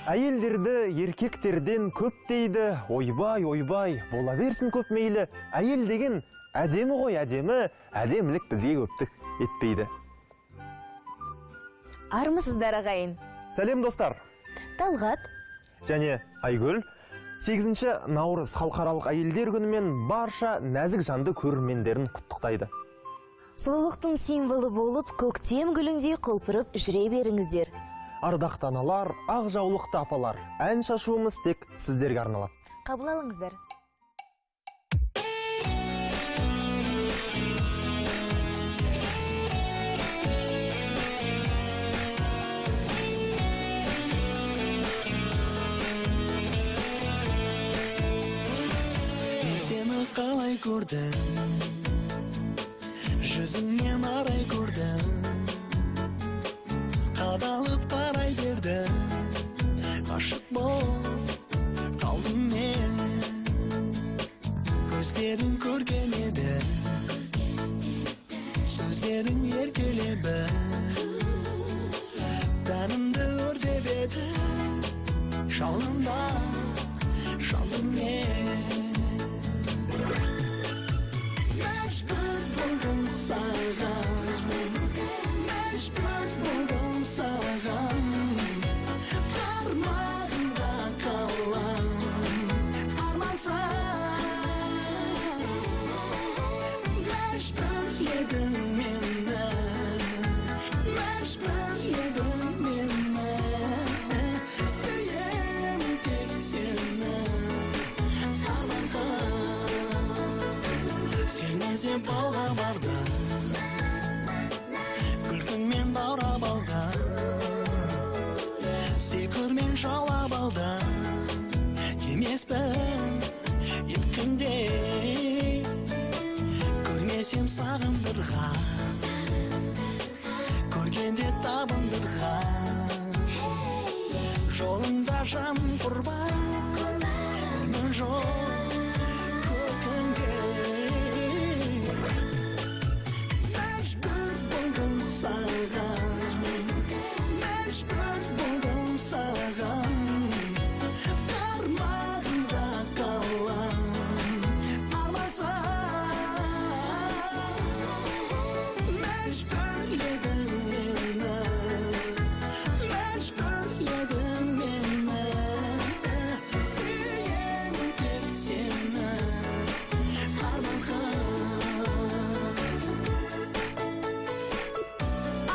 Әйелдерді еркектерден көп дейді, ойбай, бола берсін көп мейлі. Әйел деген әдемі ғой, әдемі, әдемілік бізге көптік етпейді. Армысыздар ағайын. Сәлем достар. Талғат. Және Айгүл. 8 наурыз халықаралық әйелдер күнімен барша нәзік жанды көрермендерін құттықтайды. Сұлулықтың символы болып, көктем гүліндей құлпырып жүре беріңіздер. Ардақты аналар, ақ жаулықты апалар, ән шашуымыз тек сіздерге арналады. Қабыл алыңыздар. Мен сені қалай көрдім, жүзіңнен арай көрдім, қадалып қарай бердім, ғашық болып қалдым мен. Көздерін көрген еді, сөздерін еркелебі, тәнімді өртеп еді, жалында жалдым мен. Мәжбүр болдым саған, мәжбүр болдым саған, қармағында қалам, армансыз. Мәжбүр едің мені, мәжбүр едің мені, сүйем тек сені, арман қыз. Сен іздеп алға бардың, күлкіңмен баурап алған, сиқырмен жаулап алдан, емеспін еркіңде, көрмесем сағындырған, көргенде табындырған, жолыңда жан құрбан, көрмін жоқ көркіңде. Мәжбүр болдым саған, мәжбүр болдым саған, қармағында қалам, армансыз. Мәжбүр едің мені, мәжбүр едің мені, сүйем тек сені, арман қыз.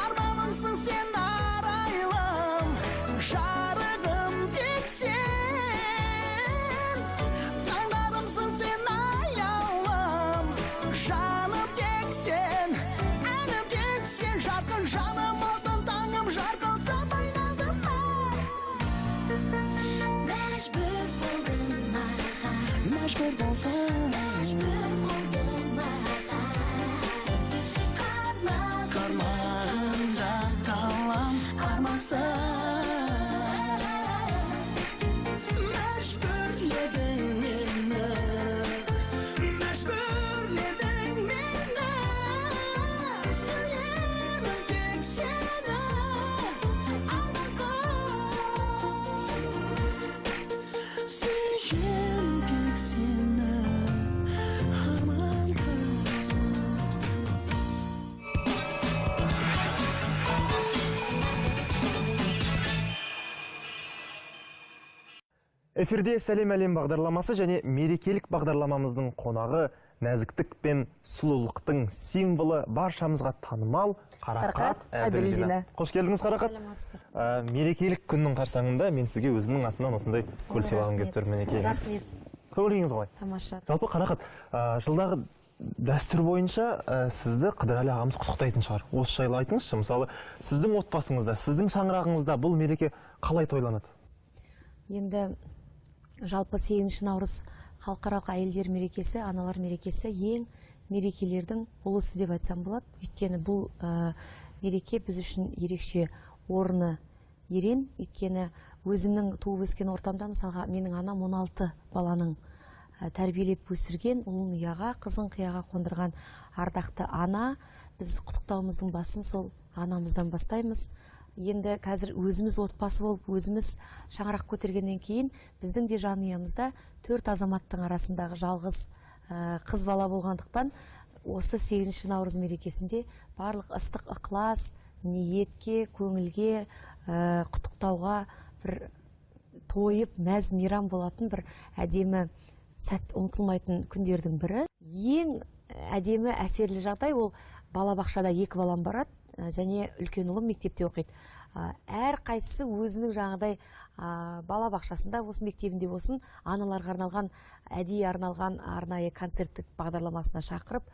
Арманымсың сен арайлым, жарығым тек сен. Таңдарымсың сен аяулым, жаным тек сен, әнім тек сен. Жарқын жаным алтын таңым, жарқылдап айналдым мен. Мәжбүр болдым маған, мәжбүр болдым маған, қармағында қалам, армансыз. Мәжбүр едің мені, мәжбүр едің мені, сүйемін тек сені, арман қыз. Сүйем тек сені, арман қыз. Эфирде сәлем әлем бағдарламасы және мерекелік бағдарламамыздың қонағы, нәзіктік пен сұлулықтың символы, баршамызға танымал Қарақат Әбілдина. Қош келдіңіз, Қарақат. Мерекелік күннің қарсаңында мен сізге өзімнің атынан осындай гүл сыйлағым келіп тұр. Рахмет. Көңіліңіз қалай? Тамаша. Жалпы Қарақат, жылдағы дәстүр бойынша сізді Қыдырәлі ағамыз құттықтайтын шығар. Осы жайлы айтыңызшы, мысалы, сіздің отбасыңызда, сіздің шаңырағыңызда бұл мереке қалай тойланады? Енді жалпы 8 наурыз халықаралық әйелдер мерекесі, аналар мерекесі ең мерекелердің ұлысы деп айтсам болады. Өйткені бұл мереке біз үшін ерекше орны ерен. Өйткені өзімнің туып өскен ортамда, мысалға, менің анам 16 баланың тәрбиелеп өсірген, ұлын ұяға, қызын қияға қондырған ардақты ана. Біз құттықтауымыздың басын сол анамыздан бастаймыз. енді қазір өзіміз отбасы болып өзіміз шаңырақ көтергеннен кейін біздің де жанұямызда 4 азаматтың арасындағы жалғыз қыз бала болғандықтан осы 8 наурыз мерекесінде барлық ыстық ықылас, ниетке, көңілге, құттықтауға бір тойып мәз мейрам болатын бір әдемі сәт, ұмытылмайтын күндердің бірі. Ең әдемі әсерлі жағдай ол балабақшада 2 балам барады және үлкен ұлым мектепте оқиды. Әр қайсысы өзінің жаңағыдай балабақшасында болсын, мектебінде болсын, аналарға арналған, әдейі арналған арнайы концерттік бағдарламасына шақырып,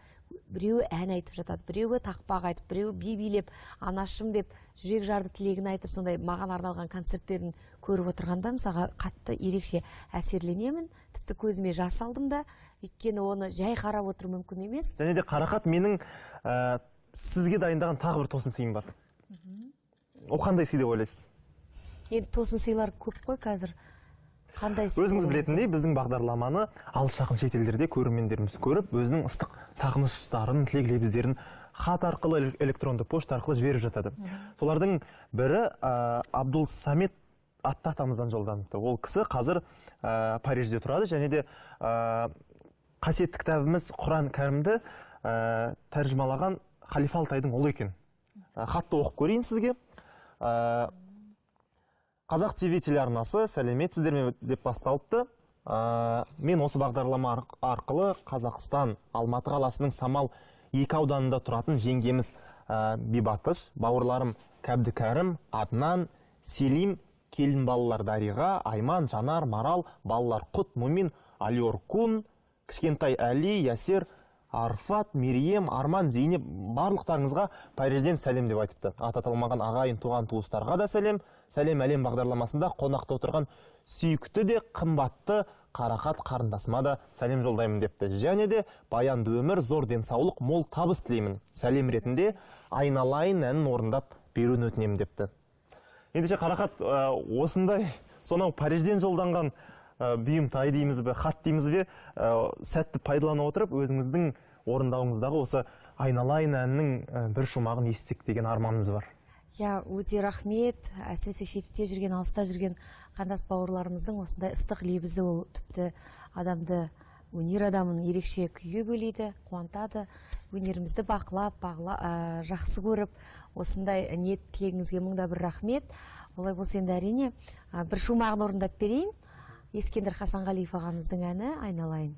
біреуі ән айтып жатады, біреуі тақпақ айтып, біреуі би билеп, анашым деп жүрек жарды тілегін айтып, сондай маған арналған концерттерін көріп отырғанда мысалға қатты ерекше әсерленемін. Тіпті көзіме жас алдым да, өйткені оны жай қарап отыру мүмкін емес. Және де Қарақат, менің сізге дайындаған тағы бір тосын сыйым бар. О қандай сый деп ойлайсыз? Енді тосын сыйлар көп қой қазір. Қандай сый? Өзіңіз білетіндей, біздің бағдарламаны алыс жақын шетелдерде көрермендеріміз көріп, өзінің ыстық сағыныштарын, тілек-лебіздерін хат арқылы, электронды пошта арқылы жіберіп жатады. Солардың бірі Абдул Самет атты атамыздан жолданыпты. Ол кісі қазір Парижде тұрады және де қасиетті кітабымыз Құран кәрімді тәржімалаған Халифа Алтайдың ұлы екен. Хатты оқып көрейін сізге. Қазақ ТВ телеарнасы сәлеметсіздер ме деп басталыпты. Мен осы бағдарлама арқылы Қазақстан Алматы қаласының Самал 2 ауданында тұратын жеңгеміз Бибатыш, бауырларым Кәбдікәрім, Аднан, Селим, келін балалар Дариға, Айман, Жанар, Марал, балалар Құт, Мумин, Алиоркун, кішкентай Әли, Ясер, Арфат, Мерием, Арман, Зейнеп, барлықтарыңызға Парижден сәлем деп айтыпты. Аты аталмаған ағайын туған туыстарға да сәлем. Сәлем әлем бағдарламасында қонақта отырған сүйікті де қымбатты Қарақат қарындасыма да сәлем жолдаймын депті. Және де баянды өмір, зор денсаулық, мол табыс тілеймін. Сәлем ретінде айналайын әнін орындап беруін өтінемін депті. Ендеше Қарақат, осындай сонау Парижден жолданған бұйымтай дейміз бе, хат дейміз бе, сәтті пайдалана отырып, өзіңіздің орындауыңыздағы осы айналайын әнінің бір шумағын естісек деген арманымыз бар. Я, өте рахмет. Әсіресе шетте жүрген, алыста жүрген қандас бауырларымыздың осындай ыстық лебізі ол тіпті адамды, өнер адамын ерекше күйге бөлейді, қуантады. Өнерімізді бақылап, жақсы көріп, осындай ниет тілегіңізге мыңда бір рахмет. Олай болса енді әрине бір шумағын орындап берейін. Ескендір Хасанғалиев ағамыздың әні айналайын.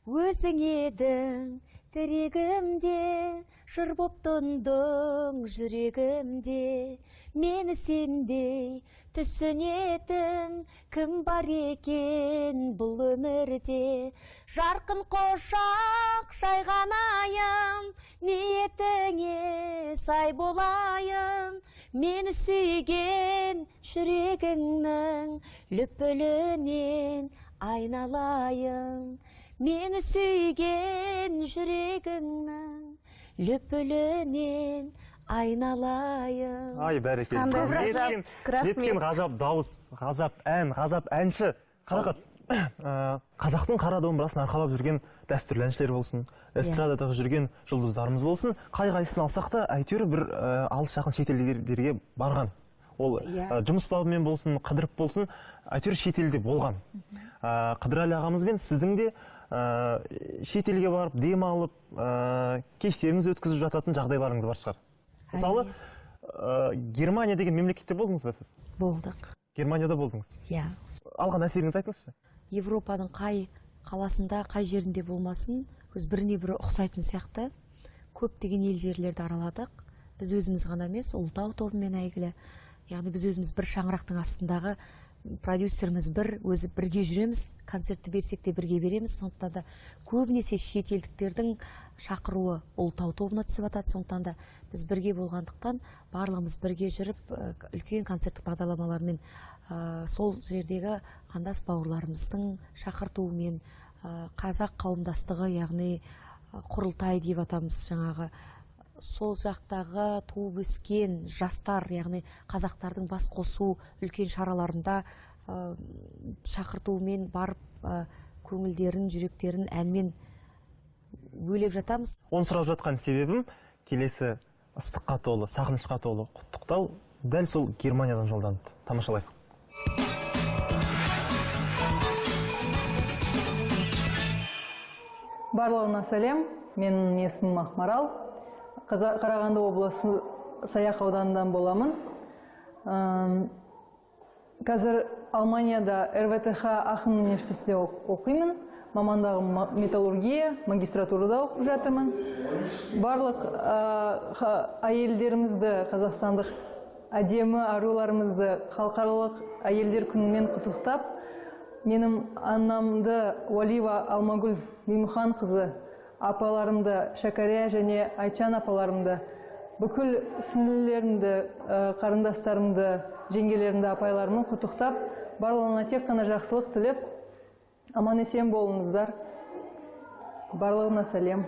Өзің едің тірегімде, жыр боп тұндың жүрегімде, мені сендей түсінетін кім бар екен бұл өмірде. Жарқын қошақ жайғанайын, ниетіңе сай болайын, мені сүйген жүрегіңнің лүпілінен айналайын. Мені сүйген жүрегіңнің лүпілінен айналайын. Ай, бәрекелді. Неткен ғажап дауыс, ғажап ән, ғажап әнші. Қарақат, қазақтың қара домбырасын арқалап жүрген дәстүрлі әншілер болсын, эстрададағы жүрген жұлдыздарымыз болсын, қай-қайсысын алсақ та, әйтеуір бір алыс жақын шетелдерге барған. Ол жұмыс бабымен болсын, қыдырып болсын, әйтеуір шетелде болған. Қыдырәлі ағамызбен сіздің де шетелге барып, дем алып, кештеріңіз өткізіп жататын жағдайларыңыз бар шығар. Мысалы, Германия деген мемлекетте болдыңыз ба сіз? Болдық. Германияда болдыңыз? Иә. Алған әсеріңіз айтыңызшы. Европаның қай қаласында, қай жерінде болмасын, өз біріне бірі ұқсайтын сияқты көптеген ел жерлерді араладық. Біз өзіміз ғана емес, Ұлытау тобымен әйгілі. Яғни біз өзіміз бір шаңырақтың астындағы продюсеріміз өзі бірге жүреміз, концертті берсек те бірге береміз. Сондықтан да көбінесе шетелдіктердің шақыруы Ұлытау тобына түсіп атады. Сондықтан да біз бірге болғандықтан барлығымыз бірге жүріп, үлкен концерттік бағдарламалармен сол жердегі қандас бауырларымыздың шақыртуымен қазақ қауымдастығы, яғни құрылтай деп атамыз, жаңағы сол жақтағы туып өскен жастар, яғни қазақтардың бас қосу үлкен шараларында шақыртуымен барып көңілдерін, жүректерін әнмен бөлеп жатамыз. Оны сұрап жатқан себебім келесі ыстыққа толы, сағынышқа толы құттықтау дәл сол Германиядан жолданыпты. Тамашалайық. Барлығына сәлем, менің есімім Ақмарал. Қарағанды облысы Саяқ ауданынан боламын. Қазір Алманияда РВТХ Ахын университетінде оқимын. Мамандығым металлургия, магистратурада оқып жатырмын. Барлық әйелдерімізді, қазақстандық әдемі аруларымызды халықаралық әйелдер күнімен құттықтап, менің анамды Уалива Алмагүл Мимхан қызы, апаларымды Шәкәрия және Айчан апаларымды, бүкіл сіңлілерімді, қарындастарымды, жеңгелерімді, апайларымды құттықтап, барлығына тек қана жақсылық тілеп, аман есен болыңыздар. Барлығына сәлем.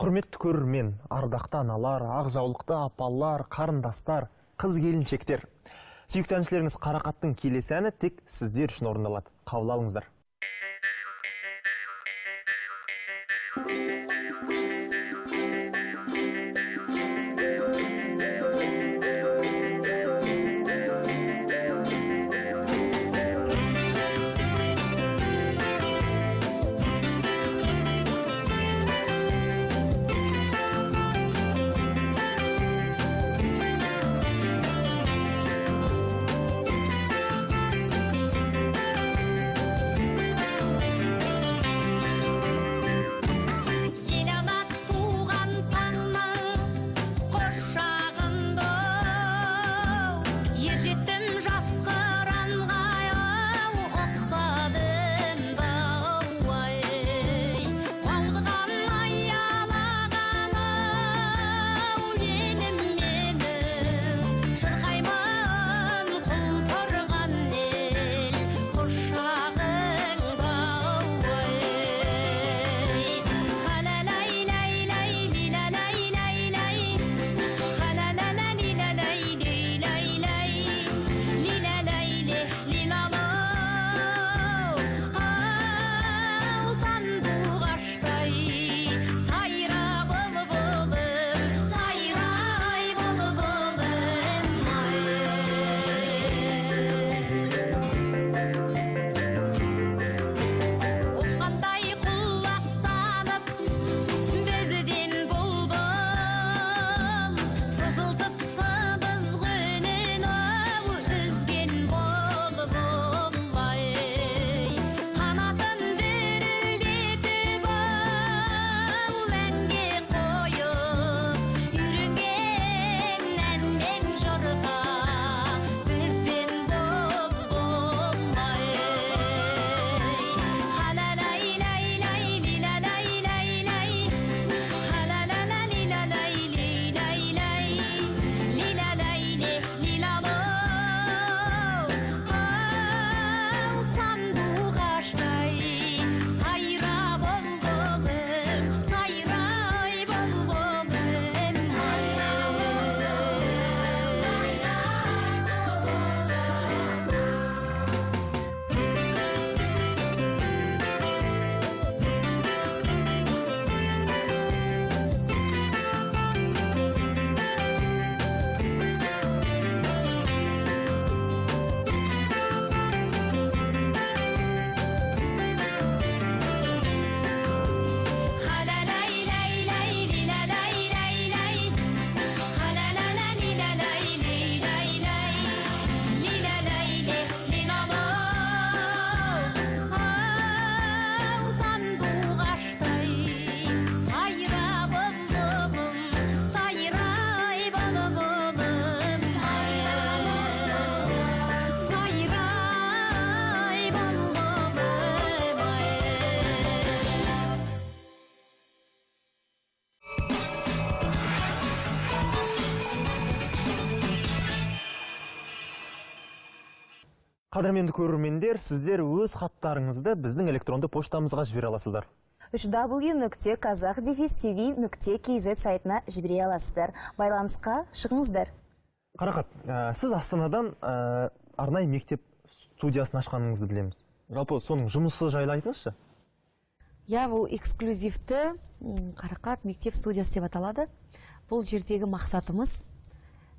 Құрметті көрермен, ардақты аналар, ақ жаулықты апалар, қарындастар, қыз келіншектер. Сүйікті әншілеріңіз Қарақаттың келесі әні тек сіздер үшін орындалады. Қабыл алыңыздар. Қадірменді көрермендер, сіздер өз хаттарыңызды біздің электронды поштамызға жібере аласыздар. www.kazakhdefistv.kz сайтына жібере аласыздар. Байланысқа шығыңыздар. Қарақат, сіз Астанадан арнайы мектеп студиясын ашқаныңызды білеміз. Жалпы соның жұмысы жайлы айтыңызшы. иә, бұл эксклюзивті Қарақат мектеп студиясы деп аталады. Бұл жердегі мақсатымыз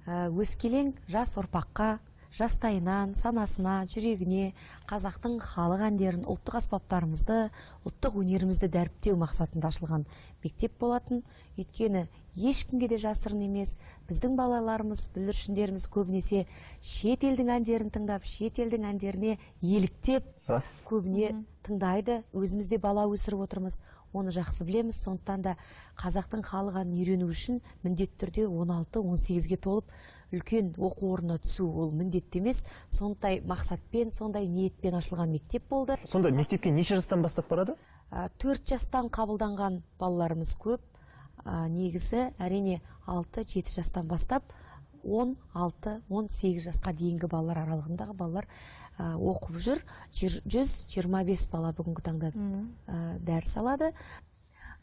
өскелең жас ұрпаққа жастайынан санасына, жүрегіне қазақтың халық әндерін, ұлттық аспаптарымызды, ұлттық өнерімізді дәріптеу мақсатында ашылған мектеп болатын. Өйткені ешкімге де жасырын емес, біздің балаларымыз, бүлдіршіндеріміз көбінесе шет елдің әндерін тыңдап, шет елдің әндеріне еліктеп, көбіне тыңдайды. Өзімізде бала өсіріп отырмыз, оны жақсы білеміз. Сондықтан да қазақтың халық әнін үйрену үшін міндетті түрде 16-18-ге толып үлкен оқу орнына түсу ол міндетті емес. Сондай мақсатпен, сондай ниетпен ашылған мектеп болды. Сонда мектепке неше жастан бастап барады? 4 жастан қабылданған балаларымыз көп. Негізі әрине 6-7 жастан бастап 16-18 жасқа дейінгі балалар аралығындағы балалар оқып жүр. 125 бала бүгінгі таңда дәріс алады.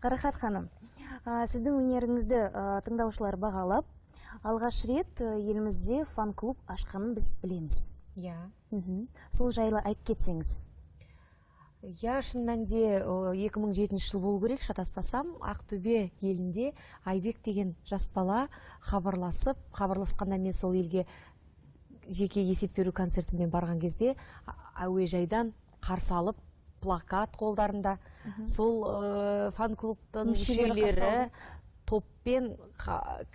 Қарақат ханым, сіздің өнеріңізді тыңдаушылар бағалап, алғаш рет елімізде фан-клуб ашқанын біз білеміз. Иә. Сол жайлы айтып кетсеңіз. Я, шын мәнінде 2007 жыл болу керек, шатаспасам, Ақтөбе елінде Айбек деген жас бала хабарласқанда мен сол елге жеке есеп беру концертімен барған кезде әуежайдан қарсы алып, плакат қолдарында, сол фан-клубтың мүшелері топпен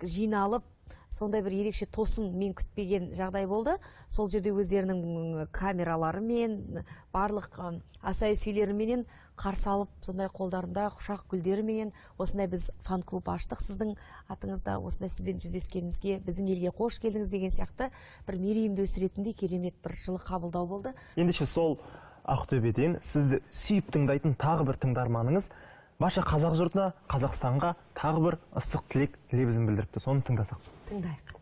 жиналып, сондай бір ерекше тосын мен күтпеген жағдай болды. Сол жерде өздерінің камераларымен, барлық асай сүйелеріменен қарсы алып, сондай қолдарында құшақ гүлдеріменен осындай біз фан-клуб аштық. Сіздің атыңызда осындай сізбен жүздескенімізге, біздің елге қош келдіңіз деген сияқты бір мерейімді өсіретіндей керемет бір жылы қабылдау болды. Ендеше сол Ақтөбеден сізді сүйіп тыңдайтын тағы бір тыңдарманыңыз барша қазақ жұртына, Қазақстанға тағы бір ыстық тілек лебізін білдіріпті. Соны тыңдасақ. Тыңдайық.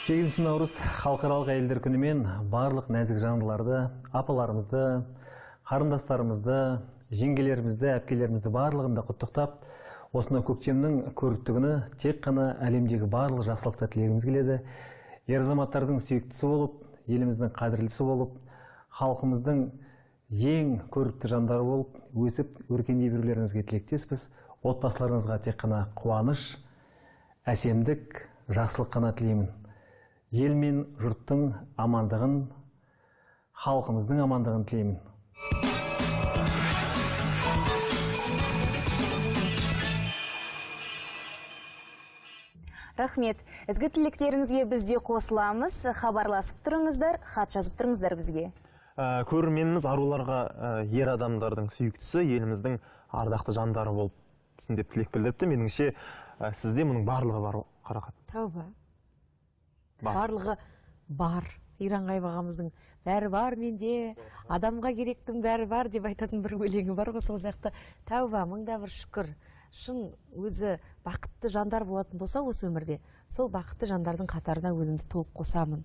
8 наурыз халықаралық әйелдер күнімен барлық нәзік жандыларды, апаларымызды, қарындастарымызды, жеңгелерімізді, әпкелерімізді барлығында құттықтап, осынау көктемнің көрікті күні тек қана әлемдегі барлық жақсылықты тілегіміз келеді. Ер азаматтардың сүйіктісі болып, еліміздің қадірлісі болып, халқымыздың ең көрікті жандары болып, өсіп, өркендей берулеріңізге тілектеспіз. Отбасыларыңызға тек қана қуаныш, әсемдік, жақсылық қана тілеймін. Ел мен жұрттың амандығын, халқымыздың амандығын тілеймін. Рахмет. Ізгі тілектеріңізге бізде қосыламыз. Хабарласып тұрыңыздар, хат жазып тұрыңыздар бізге. Көрерменіміз аруларға ер адамдардың сүйіктісі, еліміздің ардақты жандары болып деп тілек білдіріпті. Меніңше сізде мұның барлығы бар, Қарақат. Тәуба. Барлығы бар. Иранғай бағамыздың бәрі бар менде, адамға керектің бәрі бар деп айтатын бір өлеңі бар ғой, сол сияқты. Тәуба, мыңда бір шүкір. Шын өзі бақытты жандар болатын болса осы өмірде, сол бақытты жандардың қатарына өзімді толық қосамын.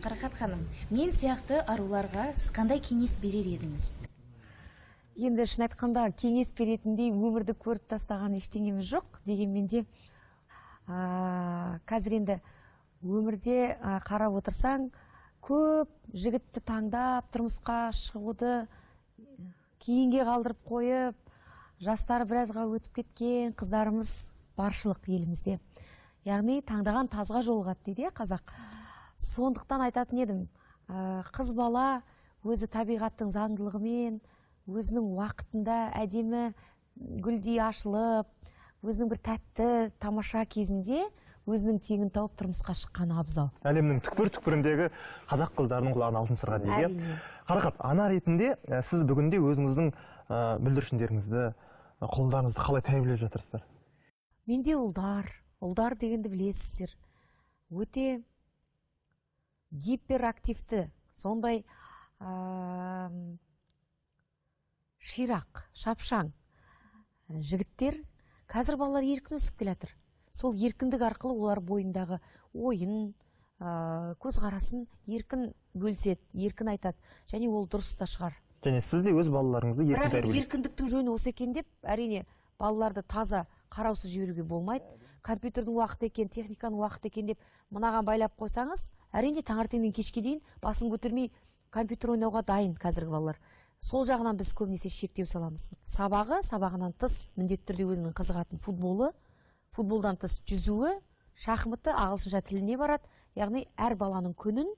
Қарақат ханым, мен сияқты аруларға сіз қандай кеңес берер едіңіз? Енді шын айтқанда кеңес беретіндей өмірді көріп тастаған ештеңеміз жоқ. Дегенмен де қазір енді өмірде қарап отырсаң, көп жігітті таңдап, тұрмысқа шығуды кейінге қалдырып қойып, жастары біразға өтіп кеткен қыздарымыз баршылық елімізде. Яғни таңдаған тазға жолығады дейді қазақ. Сондықтан айтатын едім, қыз бала өзі табиғаттың заңдылығымен, өзінің уақытында әдемі гүлдей ашылып, өзінің бір тәтті, тамаша кезінде өзінің теңін тауып тұрмысқа шыққаны абзал. Әлемнің түкпір-түкпіріндегі қазақ қыздарының құлағына алтын сырға дейік. Қарақат, ана ретінде сіз бүгінде өзіңіздің бүлдіршіндеріңізді, құлдарыңызды қалай тәрбиелеп жатырсыздар? Менде ұлдар дегенді білесіздер. Өте гиперактивті, сондай ширақ, шапшаң жігіттер. Қазір балалар еркін өсіп келатыр. Сол еркіндік арқылы олар бойындағы ойын, көзқарасын еркін бөлсет, еркін айтады. Және ол дұрыс та шығар. Және сіз де өз балаларыңызды еркін Бірақ тәрбиелейсіз. еркіндіктің жөні осы екен деп, әрине балаларды таза қараусыз жіберуге болмайды. Компьютердің уақыты екен, техниканың уақыты екен деп мынаған байлап қойсаңыз, әрине таңертеңнен кешке дейін басын көтермей компьютер ойнауға дайын қазіргі балалар. Сол жағынан біз көбінесе шектеу саламыз. Сабағынан тыс міндетті түрде өзінің қызығатын футболдан тыс жүзуі, шахматы, ағылшынша тіліне барады. Яғни әр баланың күнін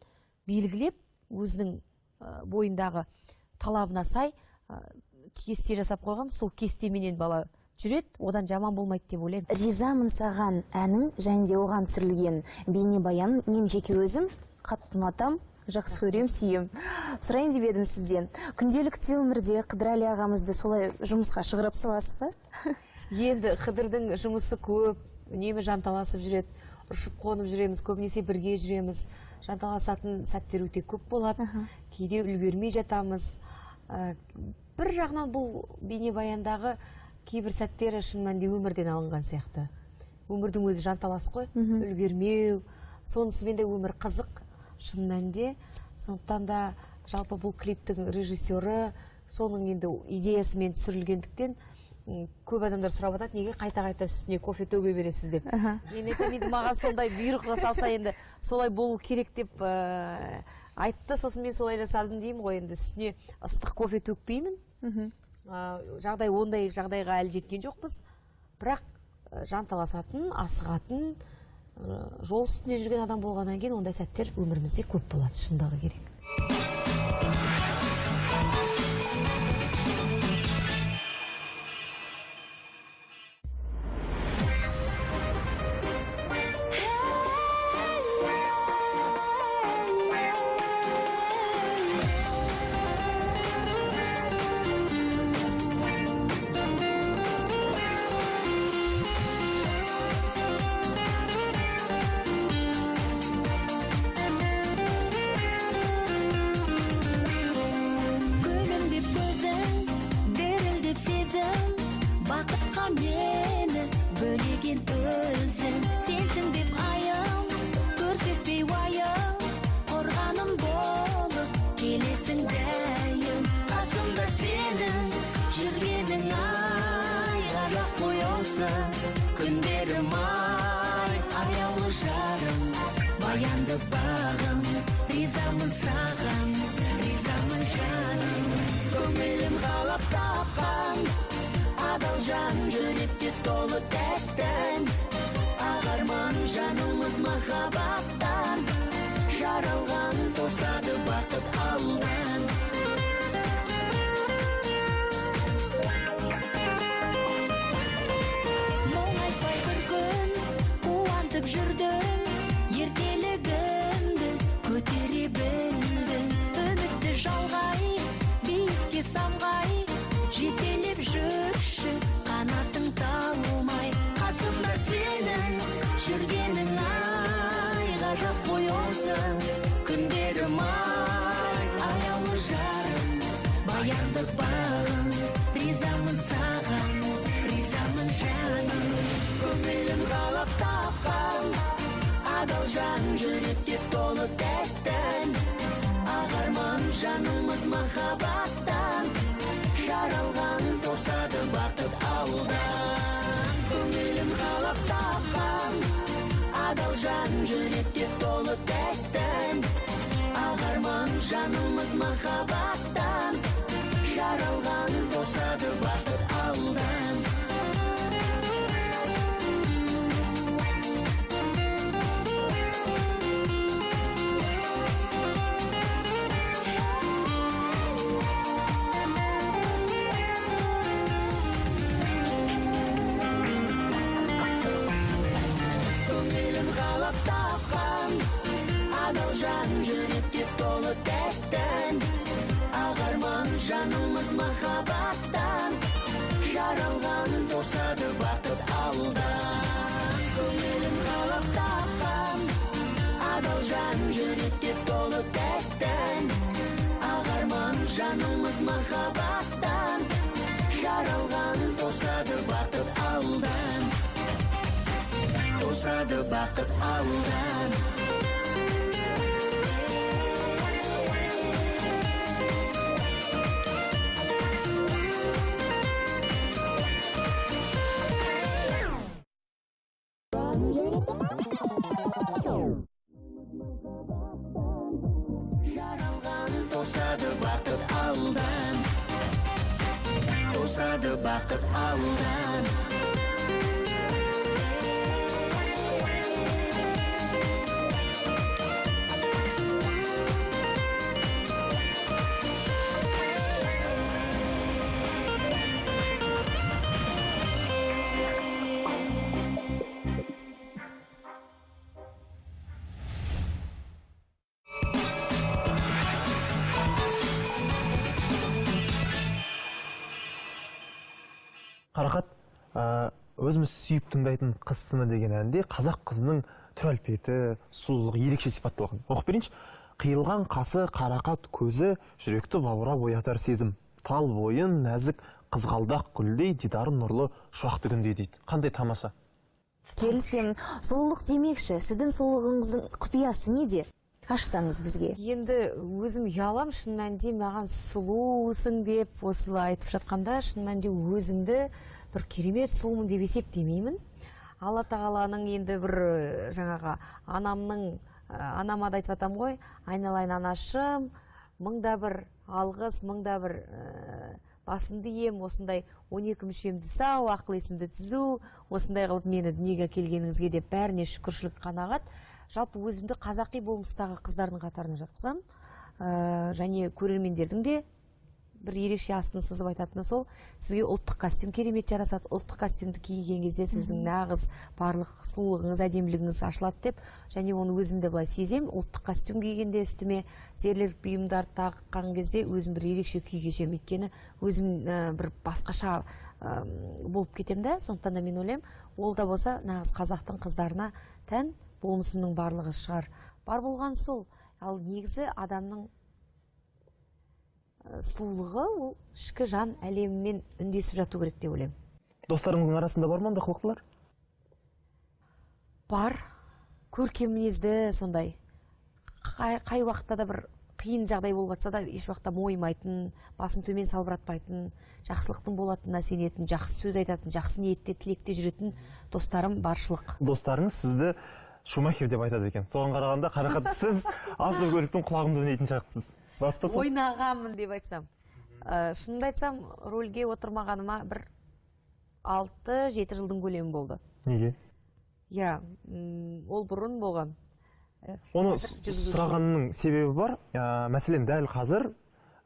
белгілеп, өзінің бойындағы талабына сай кесте жасап қойған, сол кестеменен бала жүреді, одан жаман болмайды деп ойлаймын. Ризамын саған әнің және де оған түсірілген бейнебаян мен жеке өзім қатты ұнатам, жақсы көрем, сүйем. Сұрайын деп едім сізден. Күнделікті өмірде Қыдырәлі ағамызды солай жұмысқа шығарып саласыз ба? Енді Қыдырдың жұмысы көп, үнемі жанталасып жүреді, ұшып қонып жүреміз, көбінесе бірге жүреміз. Жанталасатын сәттер өте көп болады. Кейде үлгермей жатамыз. Бір жағынан бұл бейнебаяндағы кейбір сәттері шын мәнінде өмірден алынған сияқты. Өмірдің өзі жанталас қой, үлгермеу. Сонысымен де өмір қызық, шын мәнінде. Сондықтан да жалпы бұл клиптің режиссері, соның енді идеясымен түсірілгендіктен көп адамдар сұрап жатады, неге қайта-қайта үстіне кофе төге бересіз деп. Мен айтамын, енді маған сондай бұйрық жасалса енді солай болу керек деп айтты, сосын мен солай жасадым деймін ғой, енді үстіне ыстық кофе төкпеймін. Ондай жағдайға әлі жеткен жоқпыз. Бірақ жанталасатын, асығатын, жол үстінде жүрген адам болғаннан кейін ондай сәттер өмірімізде көп болады, шындығы керек. Күндерім ай, аяулы жарым, баянды бағым, ризамын саған, ризамын жаным. Көңілім қалап тапқан, адал жан жүректе толы тәттен, ағарман жанымыз махаббаттан, жаралған тосады бақыт алдан. Жүрдің, ертелігімді көтере білдің, үмітті жалғай, биікке самғай, жетелеп жүрші, қанатың талмай, қасымда сенің жүргенің ай, ғажап қой осы күндерім ай, аяулы жарым, баянды бағым, ризамын саған, ризамын жаным. Көңілім қалап тапқан, адал жан жүректе толы тәттен, ағарман жанымыз махаббаттан, жаралған тосады бақыт алдан. Көңілім қалап тапқан, адал жан жүректе толы тәттен, ағарман жанымыз махаббаттан, жаралған тосады бақыт алдан. Жүректе толы тәттен, ағарман жанымыз махаббаттан, жаралған тосады бақыт алдан. Көңілім қалап тапқан, адал жан жүректе толы тәттен, ағарман жанымыз махаббаттан, жаралған тосады бақыт алдан, тосады бақыт алдан. бақыт ауылдан. Қарақат, өзіміз сүйіп тыңдайтын қыз сыны деген әнде қазақ қызының түр әлпеті, сұлулығы ерекше сипатталған. Оқып берейінші. Қиылған қасы, қарақат көзі, жүректі баурап оятар сезім. Тал бойын нәзік қызғалдақ гүлдей, дидарын нұрлы шуақты күндей дейді. Қандай тамаша. Келісем, сұлулық демекші, сіздің сұлулығыңыздың құпиясы неде? Ашсаңыз бізге. Енді өзім ұялам, шын мәнінде маған сұлусың деп осылай айтып жатқанда, шын мәнінде өзімді бір керемет сұлумын деп есептемеймін. Алла тағаланың енді бір жаңағы анама да айтып жатам ғой, айналайын анашым, мыңда бір алғыс, мыңда бір басымды ем, осындай 12 мүшемді сау, ақыл есімді түзу, осындай қылып мені дүниеге келгеніңізге деп бәріне шүкіршілік қанағат. Жалпы өзімді қазақи болмыстағы қыздардың қатарына жатқызам. Және көрермендердің де бір ерекше астын сызып айтатыны сол, сізге ұлттық костюм керемет жарасады. Ұлттық костюмді киген кезде сіздің нағыз барлық сұлулығыңыз, әдемілігіңіз ашылады деп, және оны өзімді былай сезем. Ұлттық костюм кигенде үстіме зерлік бұйымдар таққан кезде өзім бір ерекше күй кешем. Өйткені өзім бір басқаша болып кетем да, сондықтан да мен ойлаймын, ол да болса нағыз қазақтың қыздарына тән болмысымның барлығы шығар. Бар болған сол. Ал негізі адамның сұлулығы ол ішкі жан әлемімен үндесіп жату керек деп ойлаймын. Достарыңыздың арасында бар ма ондай қылықтылар? Бар. Көркем мінезді сондай. Қай уақытта да бір қиын жағдай болып жатса да еш уақытта мойымайтын, басын төмен салбыратпайтын, жақсылықтың болатынына сенетін, жақсы сөз айтатын, жақсы ниетте, тілекте жүретін достарым баршылық. Достарыңыз сізді Шумахер деп айтады екен. Соған қарағанда Қарақат сіз автокөліктің құлағында ойнайтын шығарсыз. Рас па сол? Ойнағанмын деп айтсам. Шынымды айтсам, рөлге отырмағаныма бір 6-7 жылдың көлемі болды. Неге? Иә, ол бұрын болған. Оны сұрағанның себебі бар. Мәселен, дәл қазір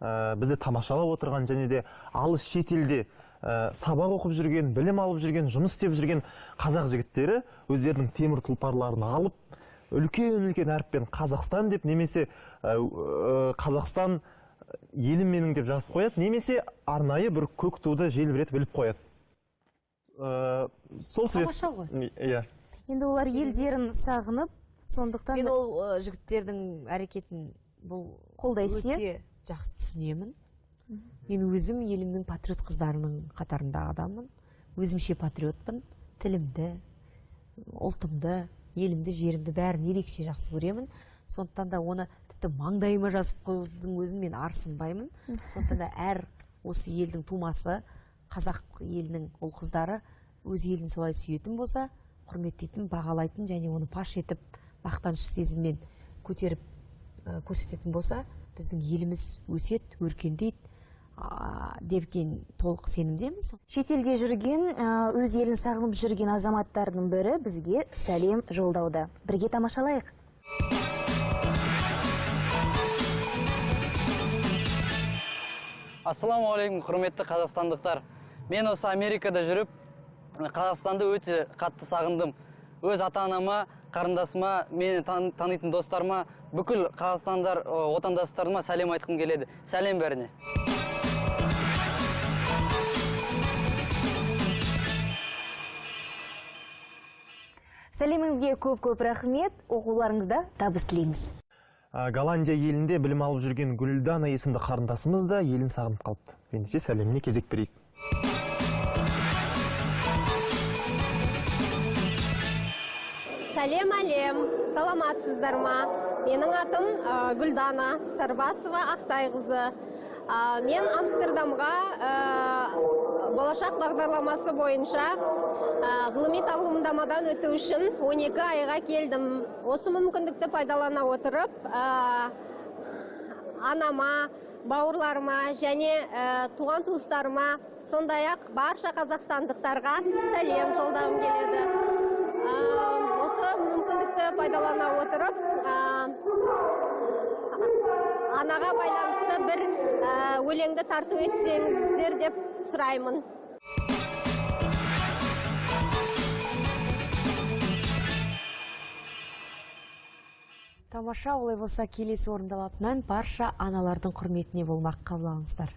бізді тамашалап отырған және де алыс шетелде сабақ оқып жүрген, білім алып жүрген, жұмыс істеп жүрген қазақ жігіттері өздерінің темір тұлпарларын алып, үлкен әріппен Қазақстан деп, немесе Қазақстан елім менің деп жазып қояды, немесе арнайы бір көк туды желбіретіп іліп қояды. Сол себеп. Тамаша ғой. Иә. Енді олар елдерін сағынып, сондықтан мен ол жігіттердің әрекетін бұл қолдайсыз, өте жақсы түсінемін. Мен өзім елімнің патриот қыздарының қатарындағы адаммын. Өзімше патриотпын. Тілімді, ұлтымды, елімді, жерімді бәрін ерекше жақсы көремін. Сондықтан да оны тіпті маңдайыма жазып қойдың өзін мен арсынбаймын. Сондықтан да әр осы елдің тумасы, қазақ елінің ұл қыздары өз елін солай сүйетін болса, құрметтейтін, бағалайтын және оны паш етіп, мақтаныш сезіммен көтеріп көрсететін болса, біздің еліміз өсет, өркендейді девген толық сенімдеміз. шетелде жүрген, өз елін сағынып жүрген азаматтардың бірі бізге сәлем жолдауда. Бірге тамашалайық. Ассаламуалейкум, құрметті қазақстандықтар. Мен осы Америкада жүріп, Қазақстанды өте қатты сағындым. Өз ата-анама, қарындасыма, мені танитын достарыма, бүкіл қазақстандар отандастарыма сәлем айтқым келеді. Сәлем бәріне. Сәлеміңізге көп рахмет, оқуларыңызда табыс тілейміз. Голландия елінде білім алып жүрген Гүлдана есімді қарындасымыз да елін сағынып қалыпты. Ендеше сәлеміне кезек берейік. Сәлем әлем, саламатсыздар ма? Менің атым Гүлдана Сарбасова Ақтайқызы. Мен Амстердамға болашақ бағдарламасы бойынша ғылыми талғамдамадан өту үшін 12 айға келдім. Осы мүмкіндікті пайдалана отырып, анама, бауырларыма және туған туыстарыма, сондай-ақ барша қазақстандықтарға сәлем жолдағым келеді. Осы мүмкіндікті пайдалана отырып, анаға байланысты бір өлеңді тарту етсеңіздер деп сұраймын. Тамаша, олай болса келесі орындалатынын барша аналардың құрметіне болмақ, қабыл алыңыздар.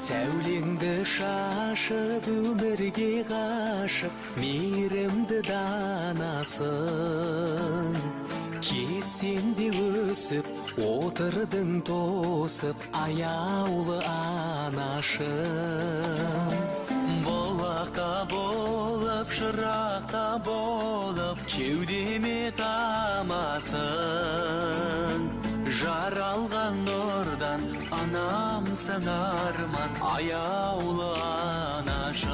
Сәулеңді шашып өмірге ғашық мейірімді данасың, кетсең де өсіп отырдың тосып аяулы анашым. Бұлақта болып шырақта болып кеудеме тамасың, жаралған нұрдан анамсың арман аяулы анашым.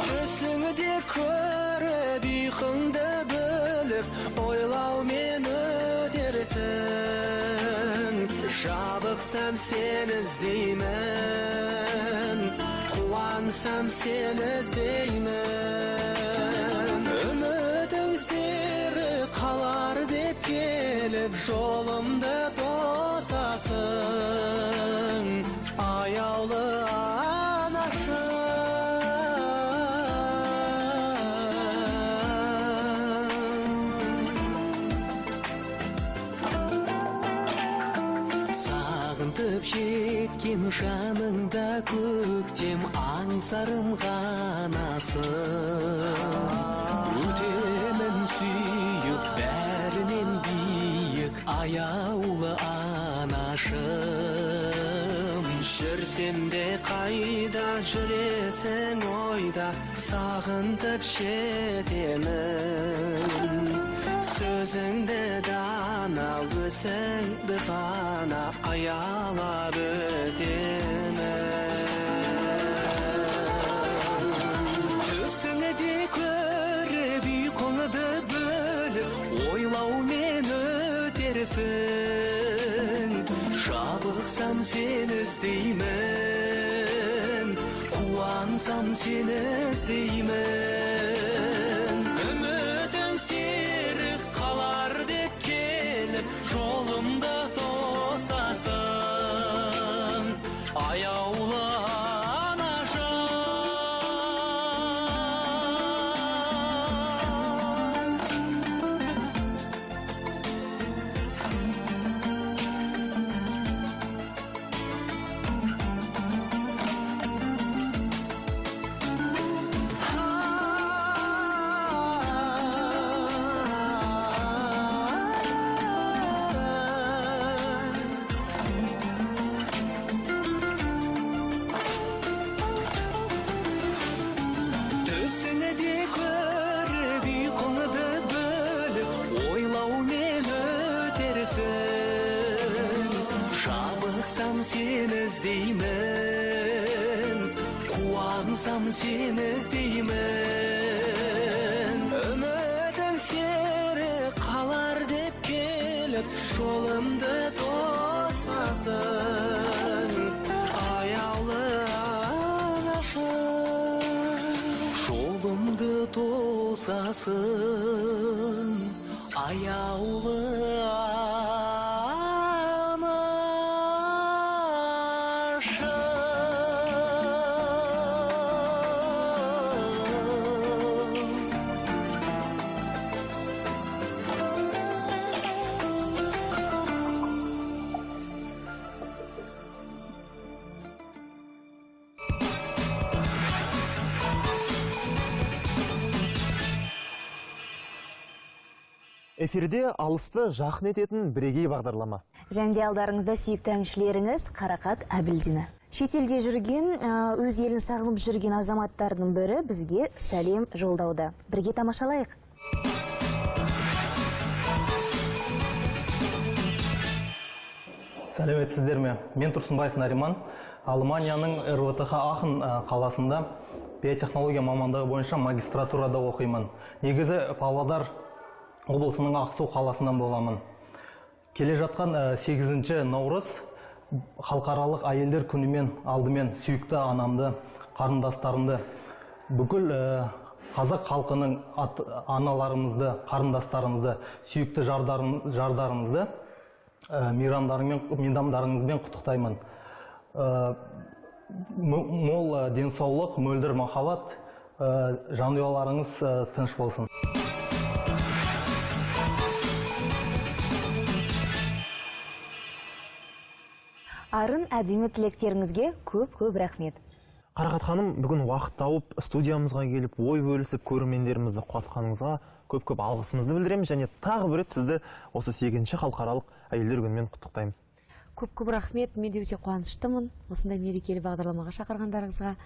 Түсіңде көріп ұйқыңды бөліп ойлаумен өтерсің, жабықсам сені іздеймін, қуансам сені іздеймін. Үмітің серік қалар деп келіп жолымды тосасың, аяулы анашым. Сағынтып жеткен жаныңда көктем аңсарым ғанасың, өтемін сүйіп бәрінен биік аяулы анашым. Жүрсем де қайда жүресің ойда, сағынтып жетемін. Сөзіңді дана, өзіңді ғана аялап өтемін. Түсіңде көріп ұйқыңды бөліп ойлаумен өтерсің, жабықсам сені іздеймін, қуансам сені іздеймін. Үмітің серік қалар деп келіп жолымды тосасың, аяулы сені іздеймін, қуансам сені іздеймін. Үмітің серік қалар деп келіп жолымды тосасың, аяулы анашым. Жолымды тосасың, аяулы Эфирде алысты жақын ететін бірегей бағдарлама. Және алдарыңызда сүйікті әншілеріңіз Қарақат Әбілдина. Шетелде жүрген, өз елін сағынып жүрген азаматтардың бірі бізге сәлем жолдауда. Бірге тамашалайық. Сәлеметсіздер ме? Мен Тұрсынбаев Нариман, Алманияның РВТХ Ахын қаласында биотехнология мамандығы бойынша магистратурада оқимын. Негізі Павлодар облысының Ақсу қаласынан боламын. Келе жатқан 8 наурыз халықаралық әйелдер күнімен алдымен сүйікті анамды, қарындастарымды, бүкіл қазақ халқының аналарымызды, қарындастарымызды, сүйікті жардарымызды мейрамдарыңызбен құттықтаймын. Мол денсаулық, мөлдір махаббат, жанұяларыңыз тыныш болсын. Арын әдемі тілектеріңізге көп рахмет. Қарақат ханым, бүгін уақыт тауып студиямызға келіп, ой бөлісіп, көрермендерімізді қуатқаныңызға көп алғысымызды білдіреміз, және тағы бір рет сізді осы 8-ші халықаралық әйелдер күнімен құттықтаймыз. Көп рахмет. Мен де өте қуаныштымын осындай мерекелі бағдарламаға шақырғандарыңызға.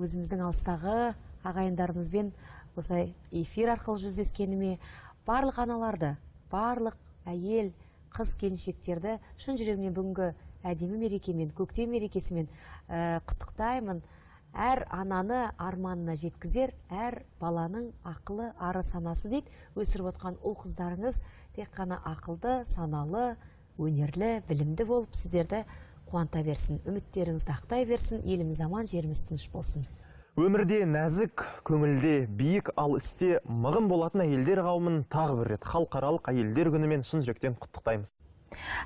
Өзіміздің алыстағы ағайындарымызбен осылай эфир арқылы жүздескеніме, барлық аналарды, барлық әйел, қыз келіншектерді шын жүрегімнен бүгінгі әдемі мерекемен, көктем мерекесімен құттықтаймын. Әр ананы арманына жеткізер, әр баланың ақылы, ары санасы дейді. Өсіріп отқан ұл қыздарыңыз тек қана ақылды, саналы, өнерлі, білімді болып сіздерді қуанта берсін. Үміттеріңізді ақтай берсін. Еліміз аман, жеріміз тыныш болсын. Өмірде нәзік, көңілде биік, ал істе мығым болатын әйелдер қауымын тағы бір рет халықаралық әйелдер күнімен шын жүректен құттықтаймыз.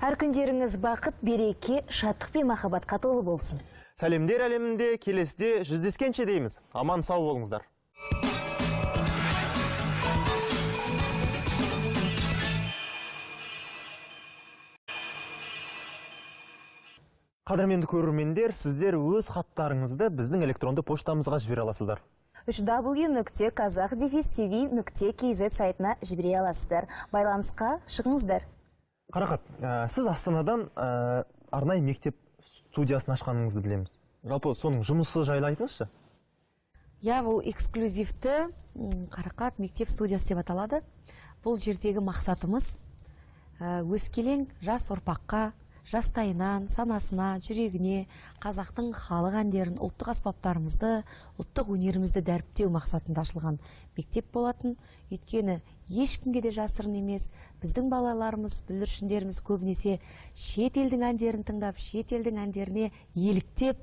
Әр күндеріңіз бақыт, береке, шаттық пен махаббатқа толы болсын. Сәлемдер әлемінде келесіде жүздескенше дейміз. Аман сау болыңыздар. Қадірменді көрермендер, сіздер өз хаттарыңызды біздің электронды поштамызға жібере аласыздар. www.kazakh-tv.kz сайтына жібере аласыздар. Байланысқа шығыңыздар. Қарақат, сіз Астанадан арнайы мектеп студиясын ашқаныңызды білеміз. Жалпы соның жұмысы жайлы айтыңызшы? Бұл эксклюзивті Қарақат мектеп студиясы деп аталады. Бұл жердегі мақсатымыз өскелең жас ұрпаққа, жастайынан, санасына, жүрегіне қазақтың халық әндерін, ұлттық аспаптарымызды, ұлттық өнерімізді дәріптеу мақсатында ашылған мектеп болатын. Өйткені ешкімге де жасырын емес, біздің балаларымыз, бүлдіршіндеріміз көбінесе шет елдің әндерін тыңдап, шет елдің әндеріне еліктеп,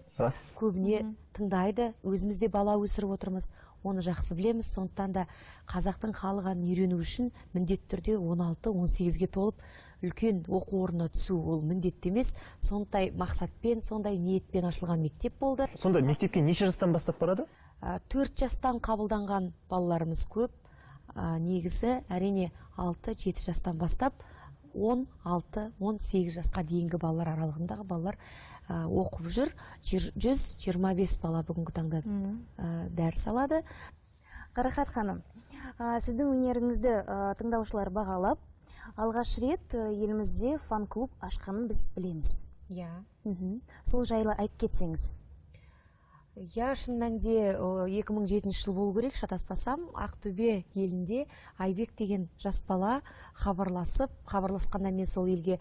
көбіне тыңдайды. Өзімізде бала өсіріп отырмыз, оны жақсы білеміз. Сондықтан да қазақтың халық әнін үйрену үшін міндетті түрде 16-18-ге толып үлкен оқу орнына түсу ол міндетті емес. Сондай мақсатпен, сондай ниетпен ашылған мектеп болды. Сонда мектепке неше жастан бастап барады? 4 жастан қабылданған балаларымыз көп. Негізі әрине 6-7 жастан бастап 16-18 жасқа дейінгі балалар аралығындағы балалар оқып жүр. 125 бала бүгінгі таңда дәріс алады. Қарақат ханым, сіздің өнеріңізді тыңдаушылар бағалап, алғаш рет елімізде фан-клуб ашқанын біз білеміз. Сол жайлы айтып кетсеңіз. Шын мәнінде 2007 жыл болу керек, шатаспасам, Ақтөбе елінде Айбек деген жас бала хабарласқанда мен сол елге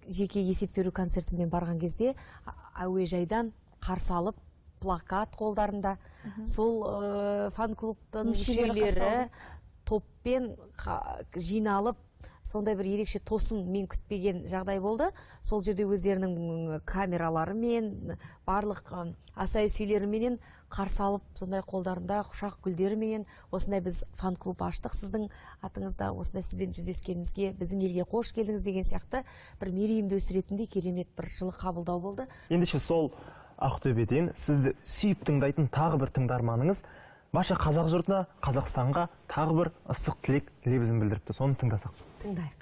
жеке есеп беру концертімен барған кезде әуежайдан қарсы алып, плакат қолдарында, сол фан-клубтың мүшелері топпен жиналып, сондай бір ерекше тосын мен күтпеген жағдай болды. Сол жерде өздерінің камераларымен, барлық асай-сүйлеріменен қарсы алып, сондай қолдарында құшақ гүлдеріменен осындай біз фан-клуб аштық. Сіздің атыңызда осындай сізбен жүздескенімізге, біздің елге қош келдіңіз деген сияқты бір мерейімді өсіретіндей керемет бір жылы қабылдау болды. Ендеше сол Ақтөбеден сізді сүйіп тыңдайтын тағы бір тыңдарманыңыз барша қазақ жұртына, Қазақстанға тағы бір ыстық тілек лебізін білдіріпті. Соны тыңдасақ. Тыңдайық.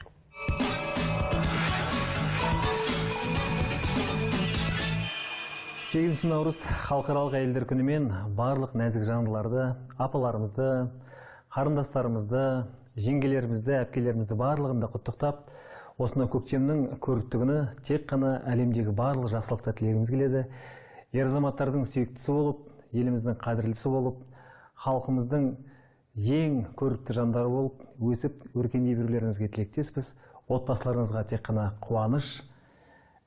8 наурыз халықаралық әйелдер күнімен барлық нәзік жандыларды, апаларымызды, қарындастарымызды, жеңгелерімізді, әпкелерімізді барлығында құттықтап, осынау көктемнің көріктігіні тек қана әлемдегі барлық жақсылықта тілегіміз келеді. Ер азаматтардың сүйіктісі болып, еліміздің қадірлісі болып, халқымыздың ең көрікті жандары болып, өсіп, өркендей берулеріңізге тілектеспіз. Отбасыларыңызға тек қана қуаныш,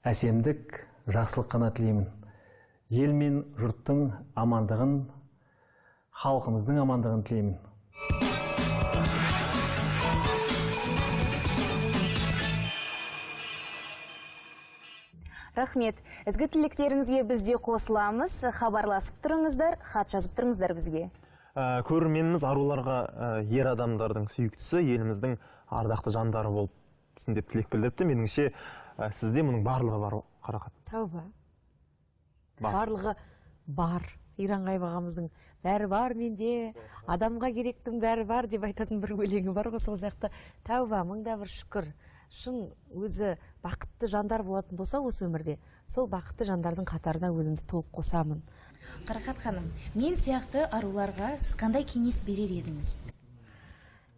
әсемдік, жақсылық қана тілеймін. Ел мен жұрттың амандығын, халқымыздың амандығын тілеймін. Рахмет. Ізгі тілектеріңізге бізде қосыламыз. Хабарласып тұрыңыздар, хат жазып тұрыңыздар бізге. Көрерменіміз аруларға ер адамдардың сүйіктісі, еліміздің ардақты жандары болып деп тілек білдіріпті. Меніңше сізде мұның барлығы бар, Қарақат. Тәуба. Барлығы бар. Иранғайып ағамыздың бәрі бар менде, адамға керектің бәрі бар деп айтатын бір өлеңі бар ғой, сол сияқты. Тәуба, мыңда бір шүкір. Шын өзі бақытты жандар болатын болса осы өмірде, сол бақытты жандардың қатарына өзімді толық қосамын. Қарақат ханым, мен сияқты аруларға сіз қандай кеңес берер едіңіз?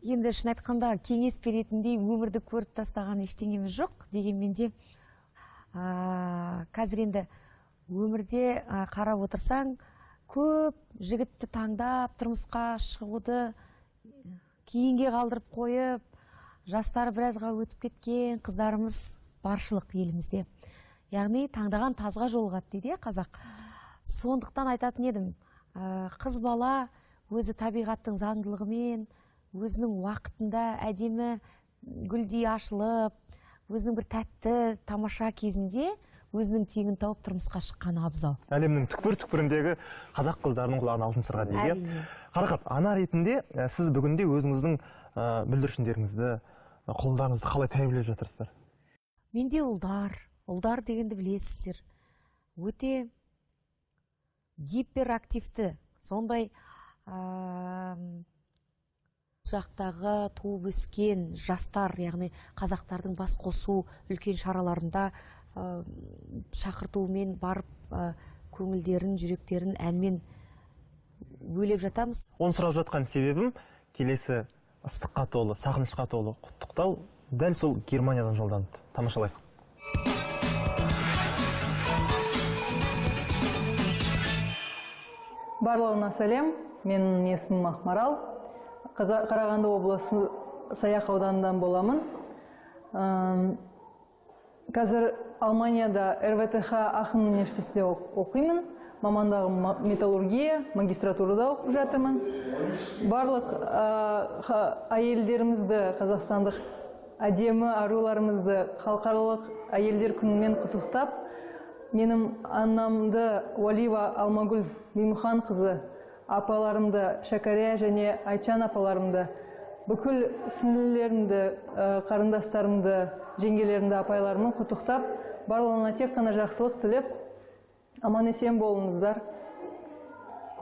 Енді шын айтқанда кеңес беретіндей өмірді көріп тастаған ештеңеміз жоқ. Дегенмен де қазір енді өмірде қарап отырсаң, көп жігітті таңдап, тұрмысқа шығуды кейінге қалдырып қойып, жастары біразға өтіп кеткен қыздарымыз баршылық елімізде. Яғни таңдаған тазға жолығады дейді қазақ. Сондықтан айтатын едім, қыз бала өзі табиғаттың заңдылығымен, өзінің уақытында әдемі гүлдей ашылып, өзінің бір тәтті, тамаша кезінде өзінің теңін тауып тұрмысқа шыққаны абзал. Әлемнің түкпір-түкпіріндегі қазақ қыздарының құлағына алтын сырға дейік. Қарақат, ана ретінде сіз бүгінде өзіңіздің бүлдіршіндеріңізді, құлдарыңызды қалай тәрбиелеп жатырсыздар? Менде ұлдар дегенді білесіздер. Өте гиперактивті, сондай жақтағы туып өскен жастар, яғни қазақтардың бас қосу үлкен шараларында шақыртуымен барып көңілдерін, жүректерін әнмен бөлеп жатамыз. Оны сұрап жатқан себебім келесі ыстыққа толы, сағынышқа толы құттықтау дәл сол Германиядан жолданды. Тамашалайық. Барлығына сәлем, менің есімім Ақмарал. Қарағанды облысы Саяқ ауданынан боламын. Қазір Алманияда РВТХ Ахын университетінде оқимын. Мамандығым металлургия, магистратурада оқып жатырмын. Барлық әйелдерімізді, қазақстандық әдемі аруларымызды халықаралық әйелдер күнімен құттықтап, менің анамды Уалива Алмагүл Мимхан қызы, апаларымды Шәкәрия және Айчан апаларымды, бүкіл сіңлілерімді, қарындастарымды, жеңгелерімді, апайларымды құттықтап, барлығына тек қана жақсылық тілеп, аман есен болыңыздар.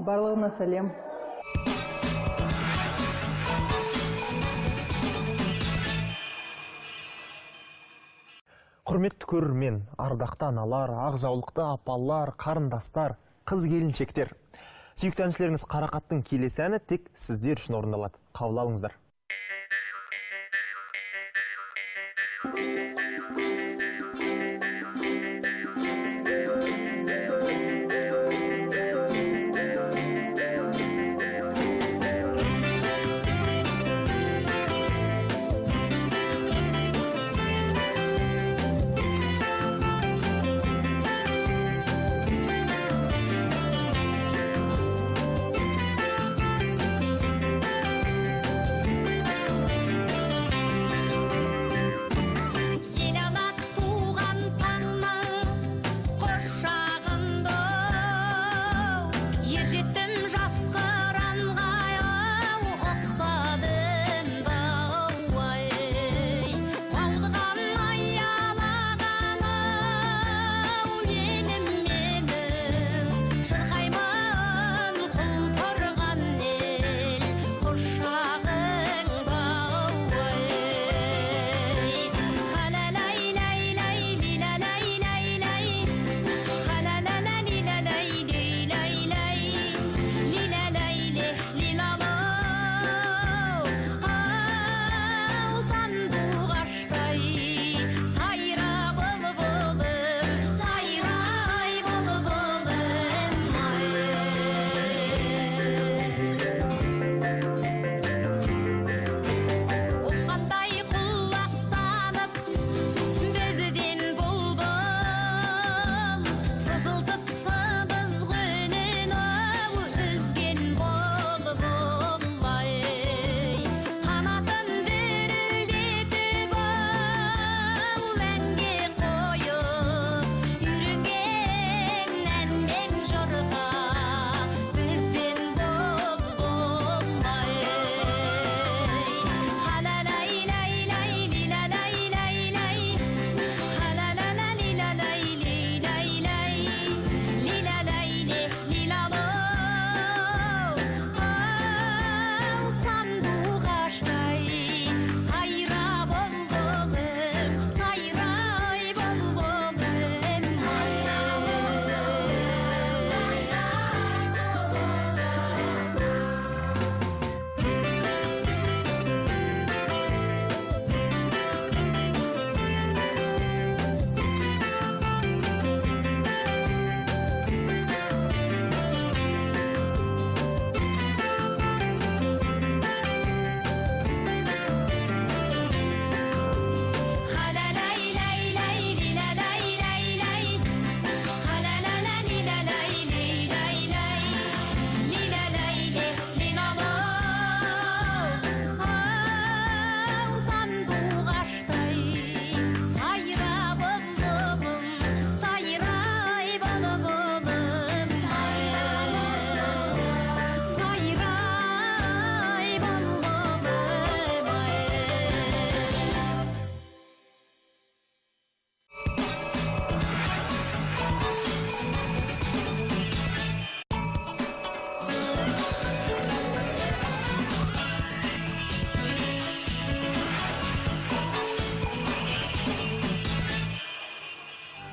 Барлығына сәлем. Құрметті көрермен, ардақты аналар, ақ жаулықты апалар, қарындастар, қыз келіншектер. Сүйікті әншілеріңіз Қарақаттың келесі әні тек сіздер үшін орындалады. Қабыл алыңыздар. Ел ана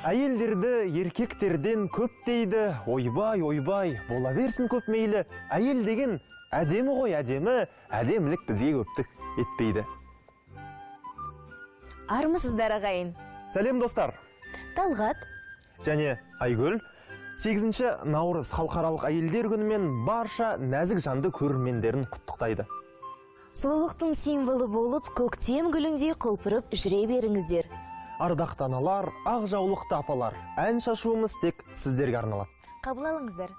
Әйелдерді еркектерден көп дейді, ойбай, ойбай, бола берсін көп мейлі. Әйел деген әдемі ғой, әдемі, әдемілік бізге көптік етпейді. Армысыздар ағайын. Сәлем достар. Талғат. Және Айгүл. 8 наурыз халықаралық әйелдер күнімен барша нәзік жанды көрермендерін құттықтайды. Сұлулықтың символы болып, көктем гүліндей құлпырып жүре беріңіздер. Ардақты аналар, ақ жаулықты апалар, ән шашуымыз тек сіздерге арналады. Қабыл алыңыздар.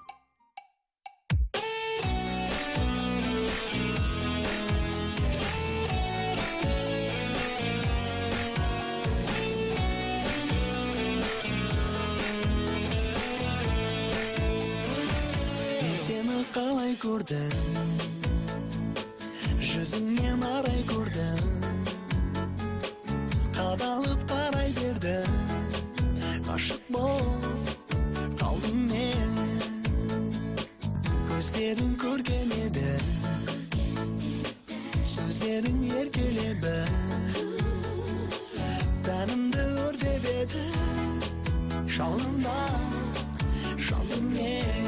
Мен сені қалай көрдім, жүзіңнен арай көрдім, қадалып қарай бердім, ғашық болып қалдым мен. Көздерін көрген еді, сөздерін еркеледі, тәнімді өртеп еді, жалында жалдым мен.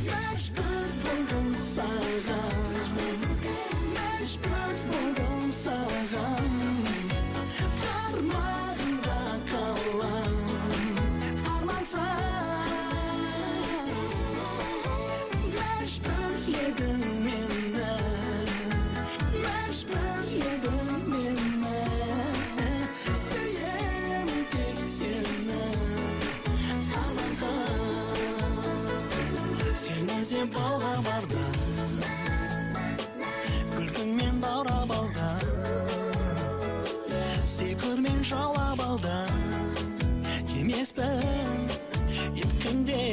Мәжбүр болдым саған, мәжбүр болдым саған, қармағында қалам, армансыз. Мәжбүр едің мені, мәжбүр едің мені, сүйем тек сені, сен іздеп алға барды, күлкіңмен баурап алды, секірмен жаулап алды, емеспін ешкімде,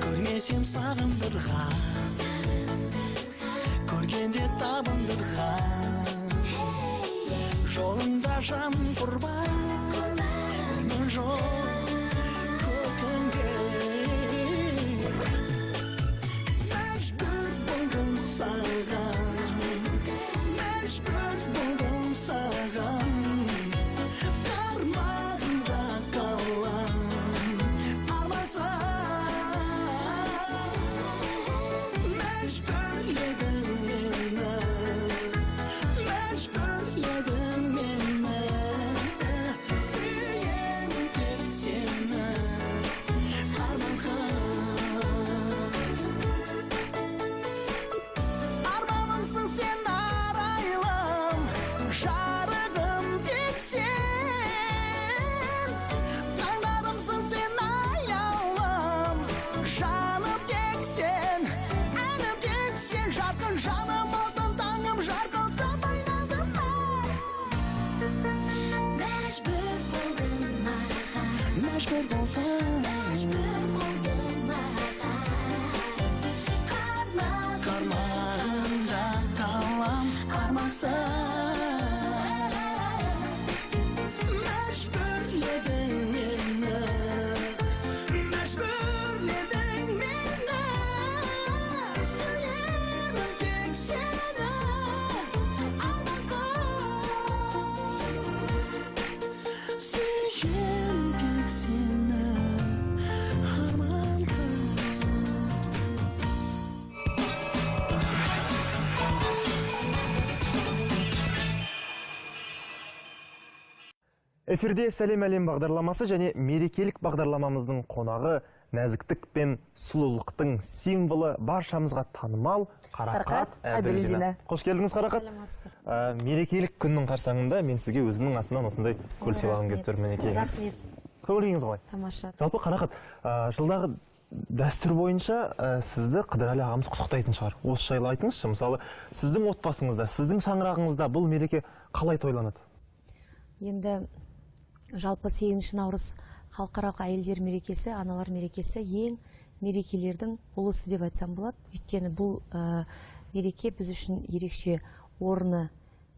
көрмесем сағындырған, көргенде табындырған, жолында жан құрбан, көрмен жоқ көкіңде. Мәжбүр болдым саған, қармағында қалам, армансыз. Мәжбүр едің мені, мәжбүр едің мені, сүйем тек сені, арман қыз. Арманымсың сен арайлым, жарығым тек сен. Таңдарымсың сен аяулым, жаным тек сен, әнім тек сен. Жарқын жаным алтын таңым, жарқылдап айналдым мен. Мәжбүр болдым маған, мәжбүр болдым, қармағында қалам, армансыз. Мәжбүр едің мені, мәжбүр едің мені, сүйемін тек сені, арман қыз. Сүйем тек сені, арман қыз. Эфирде сәлем әлем бағдарламасы және мерекелік бағдарламамыздың қонағы, нәзіктік пен сұлулықтың символы, баршамызға танымал Қарақат Әбілдина. Қош келдіңіз, Қарақат. Мерекелік күннің қарсаңында мен сізге өзімнің атынан осындай гүл сыйлағым келіп тұр. Мінекей. Рахмет. Көңіліңіз қалай? Тамаша. Жалпы Қарақат, жылдағы дәстүр бойынша сізді Қыдырәлі ағамыз құттықтайтын шығар. Осы жайлы айтыңызшы, мысалы, сіздің отбасыңызда, сіздің шаңырағыңызда бұл мереке қалай тойланады? Енді жалпы 8 наурыз халықаралық әйелдер мерекесі, аналар мерекесі ең мерекелердің ұлысы деп айтсам болады. Өйткені бұл мереке біз үшін ерекше орны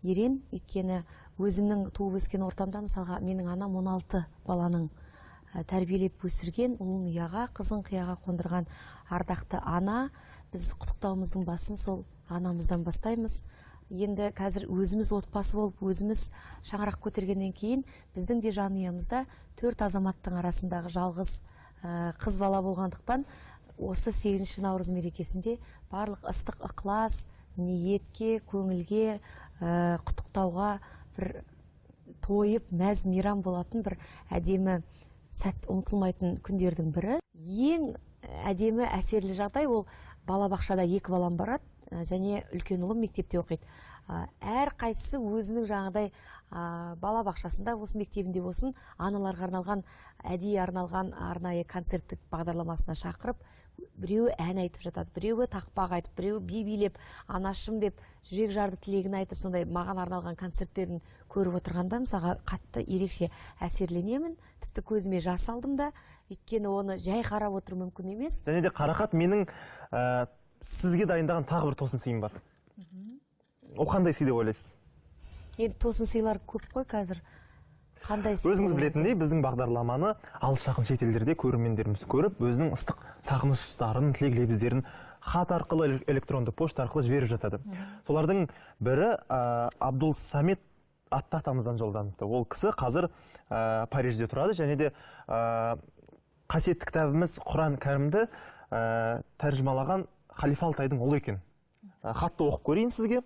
ерен. Өйткені өзімнің туып өскен ортамда, мысалға, менің анам 16 баланың тәрбиелеп өсірген, ұлын ұяға, қызын қияға қондырған ардақты ана. Біз құттықтауымыздың басын сол анамыздан бастаймыз. енді қазір өзіміз отбасы болып өзіміз шаңырақ көтергеннен кейін біздің де жанұямызда 4 азаматтың арасындағы жалғыз қыз бала болғандықтан осы 8 наурыз мерекесінде барлық ыстық ықылас, ниетке, көңілге, құттықтауға бір тойып мәз мейрам болатын бір әдемі сәт, ұмытылмайтын күндердің бірі. Ең әдемі әсерлі жағдай ол балабақшада 2 балам барады және үлкен ұлым мектепте оқиды. Әр қайсысы өзінің жаңағыдай балабақшасында болсын, мектебінде болсын, аналарға арналған, әдейі арналған арнайы концерттік бағдарламасына шақырып, біреуі ән айтып жатады, біреуі тақпақ айтып, біреуі би билеп, анашым деп жүрек жарды тілегін айтып, сондай маған арналған концерттерін көріп отырғанда мысалға қатты ерекше әсерленемін, тіпті көзіме жас алдым да, өйткені оны жай қарап отыру мүмкін емес. Және де Қарақат, менің сізге дайындаған тағы бір тосын сыйым бар. Ол қандай сый деп ойлайсыз? Енді тосын сыйлар көп қой қазір. Қандай сый? Өзіңіз білетіндей, біздің бағдарламаны алыс жақын шетелдерде көрермендеріміз көріп, өзінің ыстық сағыныштарын, тілек-лебіздерін хат арқылы, электронды пошта арқылы жіберіп жатады. Солардың бірі Абдул Самет атты атамыздан жолданыпты. Ол кісі қазір Парижде тұрады және де қасиетті кітабымыз Құран кәрімді тәржімалаған Халифа Алтайдың ұлы екен. Хатты оқып көрейін сізге.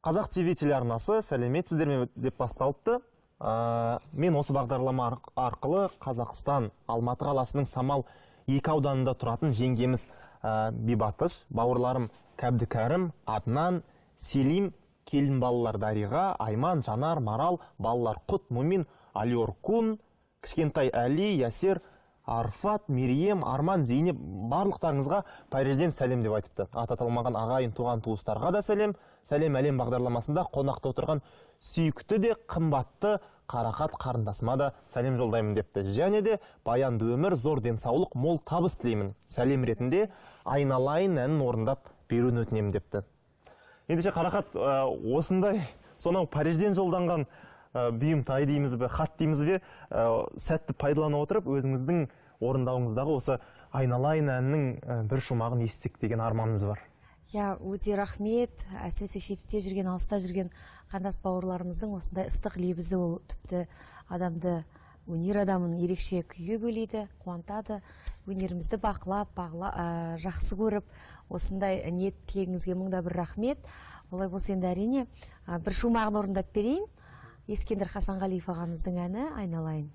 Қазақ ТВ телеарнасы сәлеметсіздер ме деп басталыпты. Мен осы бағдарлама арқылы Қазақстан Алматы қаласының Самал 2 ауданында тұратын жеңгеміз Бибатыш, бауырларым Кәбдікәрім, Аднан, Селим, келін балалар Дариға, Айман, Жанар, Марал, балалар Құт, Мумин, Алиоркун, кішкентай Әли, Ясер, Арфат, Мерием, Арман, Зейнеп, барлықтарыңызға Парижден сәлем деп айтыпты. Аты аталмаған ағайын туған туыстарға да сәлем. Сәлем әлем бағдарламасында қонақта отырған сүйікті де қымбатты Қарақат қарындасыма да сәлем жолдаймын депті. Және де баянды өмір, зор денсаулық, мол табыс тілеймін. Сәлем ретінде айналайын әнін орындап беруін өтінемін депті. Ендеше Қарақат, осындай сонау Парижден жолданған бұйымтай дейміз бе, хат дейміз бе, сәтті пайдалана отырып, өзіңіздің орындауыңыздағы осы айналайын әнінің бір шумағын естісек деген арманымыз бар. Я, өте рахмет. Әсіресе шетте жүрген, алыста жүрген қандас бауырларымыздың осындай ыстық лебізі, ол тіпті адамды, өнер адамын ерекше күйге бөлейді, қуантады. Өнерімізді бақылап, жақсы көріп, осындай ниет тілегіңізге мыңда бір рахмет. Олай болса енді әрине бір шумағын орындап берейін. Ескендір Хасанғалиев ағамыздың әні айналайын.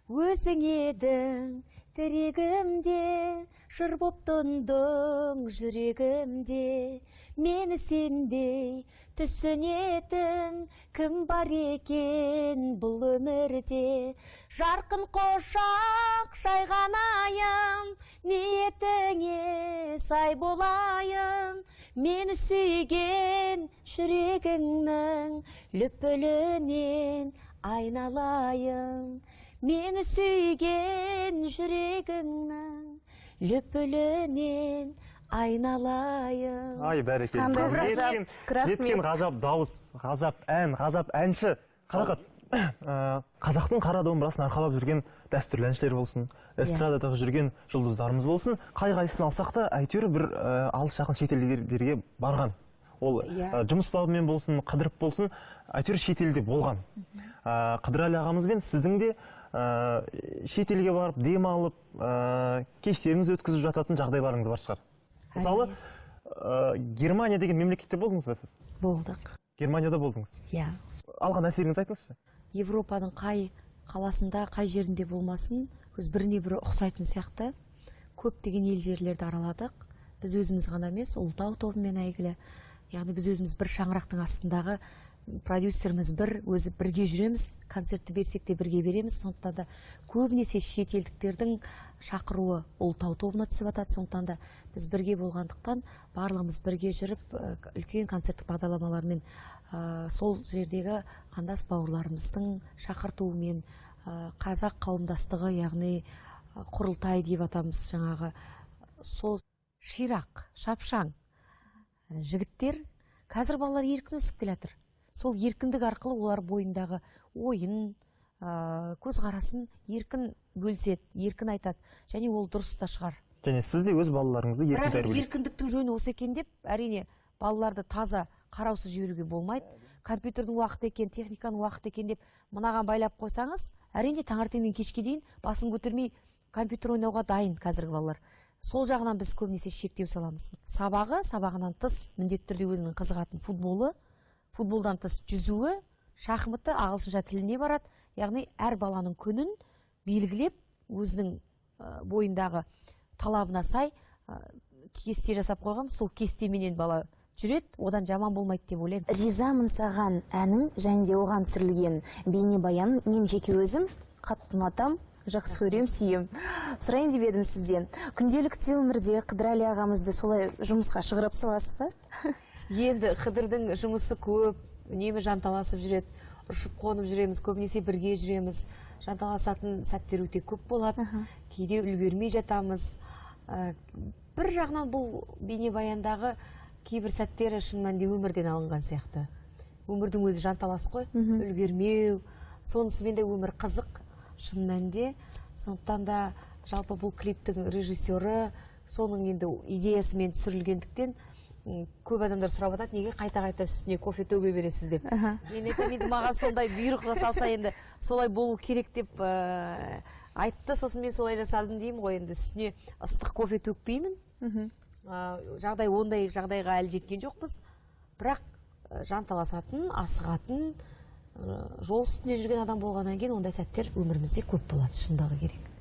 Өзің едің тірегімде, жыр боп тұндың жүрегімде, мені сендей түсінетін кім бар екен бұл өмірде. Жарқын қошақ жайғанайын, ниетіңе сай болайын, мені сүйген жүрегіңнің лүпілінен айналайын. Мені сүйген жүрегіңнің лүпілінен айналайын. Ай, бәрекелді. Неткен ғажап дауыс, ғажап ән, ғажап әнші. Қарақат, қазақтың қара домбырасын арқалап жүрген дәстүрлі әншілер болсын, эстрададағы жүрген жұлдыздарымыз болсын, қай-қайсысын алсақ та, әйтеуір бір алыс жақын шетелдерге барған. Ол жұмыс бабымен болсын, қыдырып болсын, әйтеуір шетелде болған. Қыдырәлі ағамызбен сіздің де шетелге барып, дем алып, кештеріңіз өткізіп жататын жағдайларыңыз бар шығар. Мысалы, Германия деген мемлекетте болдыңыз ба сіз? Болдық. Германияда болдыңыз? Иә. Алған әсеріңіз айтыңызшы. Европаның қай қаласында, қай жерінде болмасын, өз біріне бірі ұқсайтын сияқты көптеген ел жерлерді араладық. Біз өзіміз ғана емес, Ұлытау тобымен әйгілі. Яғни біз өзіміз бір шаңырақтың астындағы продюсеріміз өзі бірге жүреміз, концертті берсек те бірге береміз. Сондықтан да көбінесе шетелдіктердің шақыруы Ұлытау тобына түсіп атады. Сондықтан да біз бірге болғандықтан барлығымыз бірге жүріп, үлкен концерттік бағдарламалармен сол жердегі қандас бауырларымыздың шақыртуымен қазақ қауымдастығы, яғни құрылтай деп атамыз, жаңағы сол ширақ, шапшаң жігіттер, қазір балалар еркін өсіп келатыр. Сол еркіндік арқылы олар бойындағы ойын, көзқарасын еркін бөлсет, еркін айтады. Және ол дұрыс та шығар. Және сіз де өз балаларыңызды еркін тәрбиелейсіз. Бірақ еркіндіктің жөні осы екен деп, әрине, балаларды таза қараусыз жіберуге болмайды. Компьютердің уақыты екен, техниканың уақыты екен деп мынаған байлап қойсаңыз, әрине таңертеңнен кешке дейін басын көтермей компьютер ойнауға дайын қазіргі балалар. Сол жағынан біз көбінесе шектеу саламыз. Сабағынан тыс міндетті түрде өзінің қызығатын футболы, футболдан тыс жүзуі, шахматы, ағылшынша тіліне барады. Яғни әр баланың күнін белгілеп, өзінің бойындағы талабына сай кесте жасап қойған, сол кестеменен бала жүреді, одан жаман болмайды деп ойлаймын. Ризамын саған әнің және де оған түсірілген бейнебаян мен жеке өзім қатты ұнатам, жақсы көрем, сүйем. Сұрайын деп едім сізден. Күнделікті өмірде Қыдырәлі ағамызды солай жұмысқа шығарып саласыз ба? Енді Қыдырдың жұмысы көп, үнемі жанталасып жүреді, ұшып қонып жүреміз, көбінесе бірге жүреміз. Жанталасатын сәттер өте көп болады. Кейде үлгермей жатамыз. Бір жағынан бұл бейнебаяндағы кейбір сәттері шын мәнінде өмірден алынған сияқты. Өмірдің өзі жанталас қой, үлгермеу. Сонысымен де өмір қызық, шын мәнінде. Сондықтан да жалпы бұл клиптің режиссері, соның енді идеясымен түсірілгендіктен көп адамдар сұрап жатады, неге қайта-қайта үстіне кофе төге бересіз деп. Мен айтамын, енді маған сондай бұйрық жасалса енді солай болу керек деп айтты, сосын мен солай жасадым деймін ғой, енді үстіне ыстық кофе төкпеймін. Ондай жағдайға әлі жеткен жоқпыз. Бірақ жанталасатын, асығатын, жол үстінде жүрген адам болғаннан кейін ондай сәттер өмірімізде көп болады, шындығы керек.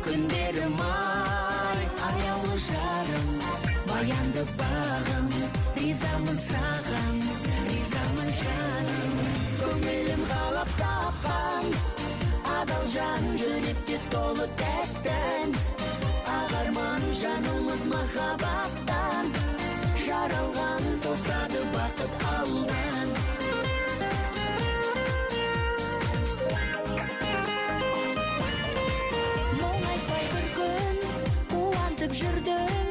Күндерім ай, аяулы жарым, баянды бағым, ризамын саған, ризамын жаным. Көңілім қалап тапқан, адал жан жүректе толы тәттен, ағарман жанымыз махаббаттан, жаралған тосады бақыт алдан. Жүрдің,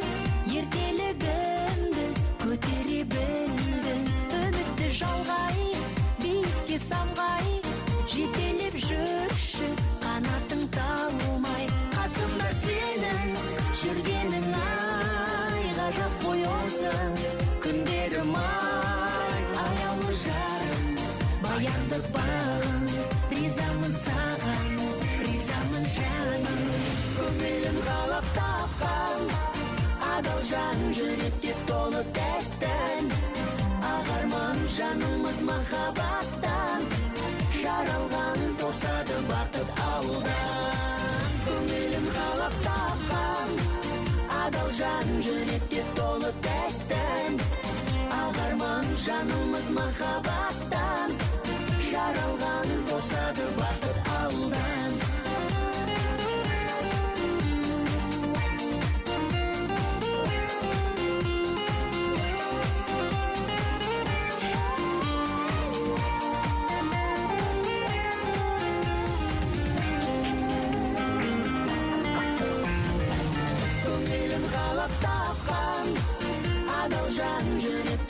ертелігімді көтере білдің, үмітті жалғай, биікке самғай, жетелеп жүрші, қанатың талмай, қасымда сенің жүргенің ай, ғажап қой осы күндерім ай, аяулы жарым, баянды бағым, ризамын саған, ризамын жаным. Көңілім қалап тапқан, адал жан жүректе толы тәттен, ағарман жанымыз махаббаттан, жаралған тосады бақыт алдан. Көңілім қалап тапқан, адал жан жүректе толы тәттен, ағарман жанымыз махаббаттан, жаралған тосады бақыт алдан. Adal жан жүрек